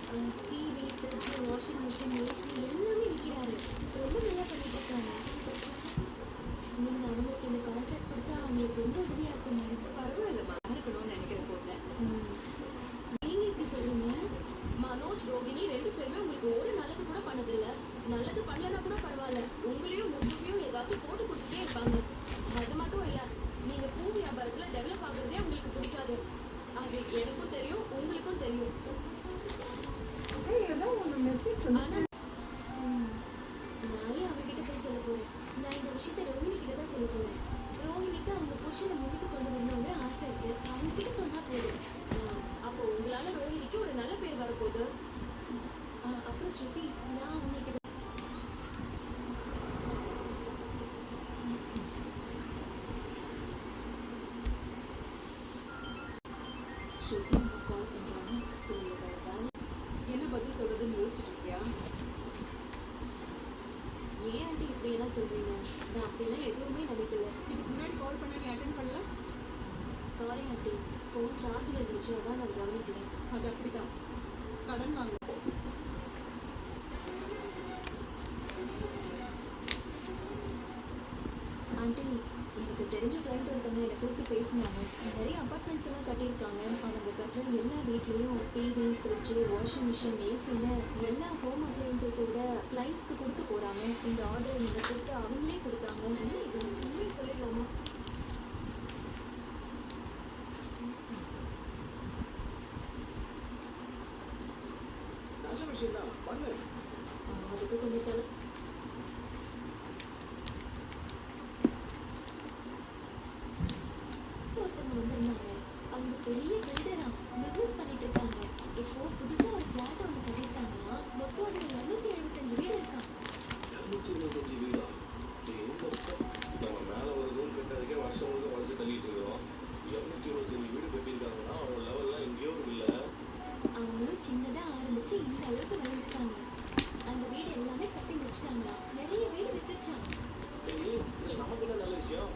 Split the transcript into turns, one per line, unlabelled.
TV, fridge, washing machine, AC எல்லாமே விற்கிறாரு. ரொம்ப நல்லா பண்ணிட்டு இருக்காங்க. நீங்க அவங்களுக்கு இந்த கான்ட்ராக்ட் கொடுத்தா அவங்களுக்கு ரொம்ப உதவியா இருக்கும் மேடம்.
பரவாயில்லம்மா, இருக்கணும்னு நினைக்கிற பொண்ணு.
நீங்க இப்படி சொல்றீங்க?
மனோஜ், ரோகிணி 2 பேருமே உங்களுக்கு ஒரு நல்லது கூட பண்ணதில்ல. நல்லது பண்ணலனா கூட பரவாயில்ல, உங்களையும் முத்துவையும் ஏதாவது போட்டு கொடுத்துட்டே இருப்பாங்க. அது மட்டும் இல்ல, நீங்க பூ வியாபாரத்துல டெவலப் ஆகுறதே உங்களுக்கு பிடிக்காது. அது எனக்கும் தெரியும், உங்களுக்கும் தெரியும். ஆனா
நானே அவர்கிட்ட போய் சொல்ல போறேன். நான் இந்த விஷயத்த ரோஹிணி கிட்ட தான் சொல்ல போறேன். ரோஹிணிக்கு அவங்க புருஷனை முன்னுக்கு கொண்டு வரணுங்கிற ஆசை இருக்கு. அவங்க கிட்ட சொன்னா போதும்.
அப்போ உங்களால ரோஹிணிக்கு ஒரு நல்ல பேர் வரப்போகுது.
அப்புறம் ஸ்ருதி, நான் அவங்க கிட்ட
ஸ்ருதி கால் பண்றாங்க. என்ன பதில் சொல்றதுன்னு யோசிச்சுட்டு இருக்கியா?
ஏன் ஆண்டி இப்படி எல்லாம் சொல்றீங்க? நான் அப்படியெல்லாம் எதுவுமே நினைக்கல.
இதுக்கு முன்னாடி கால் பண்ண நீ அட்டென்ட் பண்ணல?
சாரி ஆண்டி, ஃபோன் சார்ஜில் இருந்துச்சு, அதான் நான் கவனிக்கல.
அது அப்படிதான். கடன் வாங்க
ஆண்டி, எனக்கு தெரிஞ்ச கிளைண்ட் ஒருத்தவங்க என்னை கூப்பிட்டு பேசினாங்க. நிறைய அப்பார்ட்மெண்ட்ஸ் எல்லாம் கட்டியிருக்காங்க. அவங்க கட்டுற எல்லா வீட்லேயும் டிவி, ஃப்ரிட்ஜு, வாஷிங் மிஷின், ஏசின்னு எல்லா ஹோம் அப்ளையன்சஸோட கிளைண்ட்ஸ்க்கு கொடுத்து போகிறாங்க. இந்த ஆர்டர் நீங்கள் கொடுத்து அவங்களே கொடுத்தாங்க. என்ன இது உண்மையை சொல்லிடலாமா?
நல்ல விஷயம் தான், பண்ணு.
அதுக்கு கொஞ்சம் ஒருத்தவங்க வந்திருந்தாங்க. அவங்க பெரிய பில்டரா, பிசினஸ் பண்ணிட்டு இருக்காங்க. இப்போ புதுசா ஒரு ஃபிளாட் ஒன்று கட்டியிருக்காங்க. மொத்தம் அதுல 275 வீடு இருக்கான்.
225 வீடா? நம்ம மேலே ஒரு ரூம் கட்டுறதுக்கே வருஷம் முழுக்க வளர்ச்சி தள்ளிட்டு இருக்கிறோம். 225 வீடு கட்டியிருக்காங்கன்னா அவங்க லெவல்லாம் எங்கேயோ இல்லை.
அவங்களும் சின்னதா ஆரம்பிச்சு இந்த அளவுக்கு வளர்ந்துட்டாங்க. அந்த வீடு எல்லாமே கட்டி முடிச்சிட்டாங்க. நிறைய வீடு வித்துச்சான்.
சரி, இதில் நமக்கு என்ன நல்ல விஷயம்?